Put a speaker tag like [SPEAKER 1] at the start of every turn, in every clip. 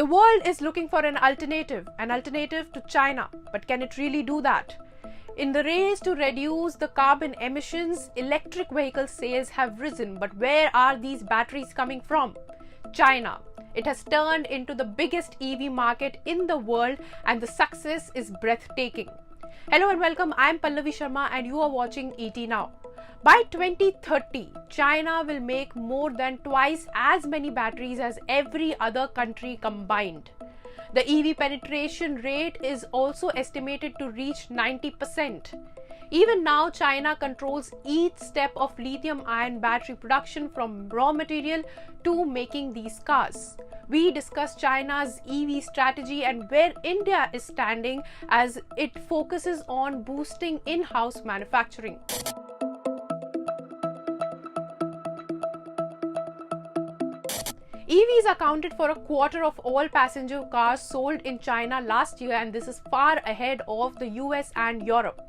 [SPEAKER 1] The world is looking for an alternative to China, but can it really do that? In the race to reduce the carbon emissions, electric vehicle sales have risen, but where are these batteries coming from? China. It has turned into the biggest EV market in the world, and the success is breathtaking. Hello and welcome, I am Pallavi Sharma and you are watching ET Now. By 2030, China will make more than twice as many batteries as every other country combined. The EV penetration rate is also estimated to reach 90%. Even now, China controls each step of lithium-ion battery production from raw material to making these cars. We discuss China's EV strategy and where India is standing as it focuses on boosting in-house manufacturing. EVs accounted for a quarter of all passenger cars sold in China last year, and this is far ahead of the US and Europe.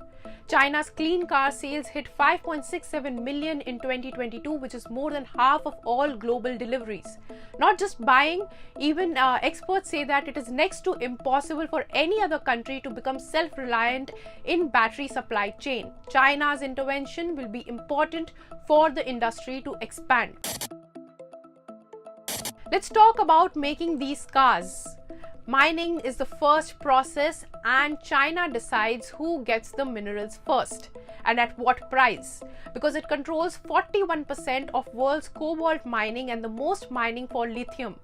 [SPEAKER 1] China's clean car sales hit 5.67 million in 2022, which is more than half of all global deliveries. Not just buying, even experts say that it is next to impossible for any other country to become self-reliant in battery supply chain. China's intervention will be important for the industry to expand. Let's talk about making these cars. Mining is the first process, and China decides who gets the minerals first and at what price, because it controls 41% of world's cobalt mining and the most mining for lithium.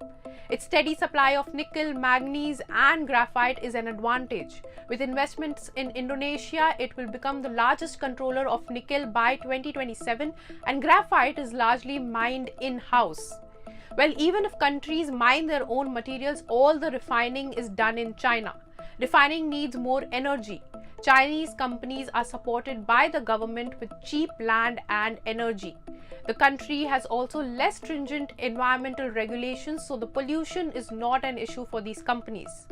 [SPEAKER 1] Its steady supply of nickel, manganese and graphite is an advantage. With investments in Indonesia, it will become the largest controller of nickel by 2027, and graphite is largely mined in-house. Well, even if countries mine their own materials, all the refining is done in China. Refining needs more energy. Chinese companies are supported by the government with cheap land and energy. The country has also less stringent environmental regulations, so the pollution is not an issue for these companies.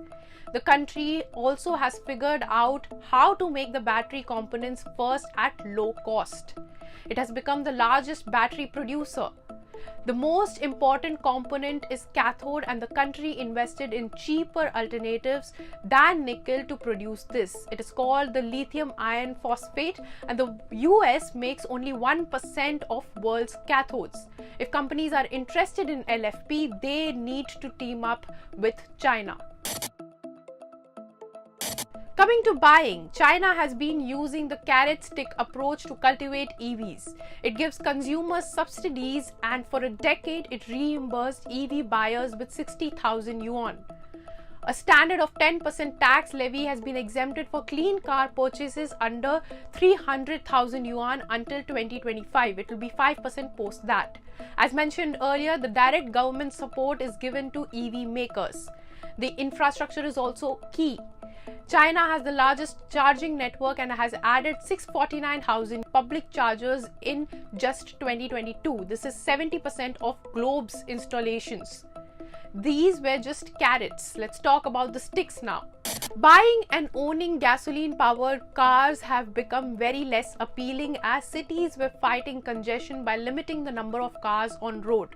[SPEAKER 1] The country also has figured out how to make the battery components first at low cost. It has become the largest battery producer. The most important component is cathode, and the country invested in cheaper alternatives than nickel to produce this. It is called the lithium iron phosphate, and the US makes only 1% of world's cathodes. If companies are interested in LFP, they need to team up with China. Coming to buying, China has been using the carrot stick approach to cultivate EVs. It gives consumers subsidies, and for a decade it reimbursed EV buyers with 60,000 yuan. A standard of 10% tax levy has been exempted for clean car purchases under 300,000 yuan until 2025. It will be 5% post that. As mentioned earlier, the direct government support is given to EV makers. The infrastructure is also key. China has the largest charging network and has added 649,000 public chargers in just 2022. This is 70% of globe's installations. These were just carrots. Let's talk about the sticks now. Buying and owning gasoline-powered cars have become very less appealing as cities were fighting congestion by limiting the number of cars on road.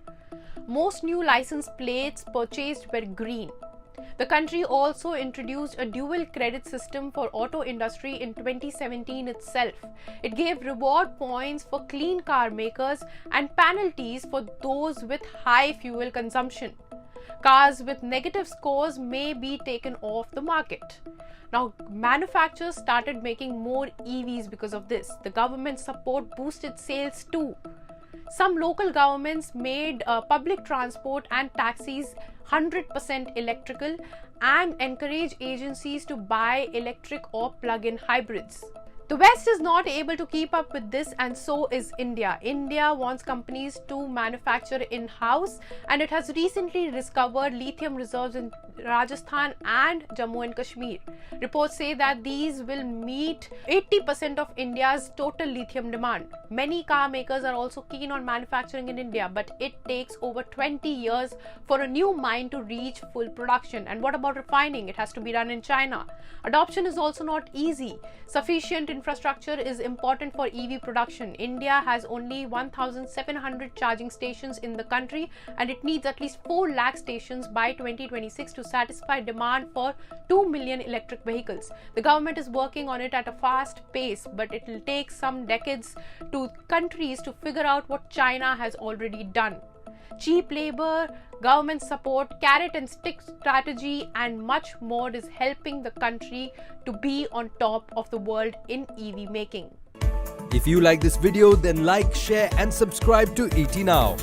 [SPEAKER 1] Most new license plates purchased were green. The country also introduced a dual credit system for auto industry in 2017 itself. It gave reward points for clean car makers and penalties for those with high fuel consumption. Cars with negative scores may be taken off the market. Now, manufacturers started making more EVs because of this. The government support boosted sales too. Some local governments made public transport and taxis 100% electrical and encourage agencies to buy electric or plug-in hybrids. The West is not able to keep up with this, and so is India. India wants companies to manufacture in-house, and it has recently discovered lithium reserves in Rajasthan and Jammu and Kashmir. Reports say that these will meet 80% of India's total lithium demand. Many car makers are also keen on manufacturing in India, but it takes over 20 years for a new mine to reach full production. And what about refining? It has to be done in China. Adoption is also not easy. Sufficient infrastructure is important for EV production. India has only 1,700 charging stations in the country, and it needs at least 4 lakh stations by 2026 to satisfy demand for 2 million electric vehicles. The government is working on it at a fast pace, but it will take some decades to countries to figure out what China has already done. Cheap labor, government support, carrot and stick strategy, and much more is helping the country to be on top of the world in EV making.
[SPEAKER 2] If you like this video, then like, share and subscribe to ET Now.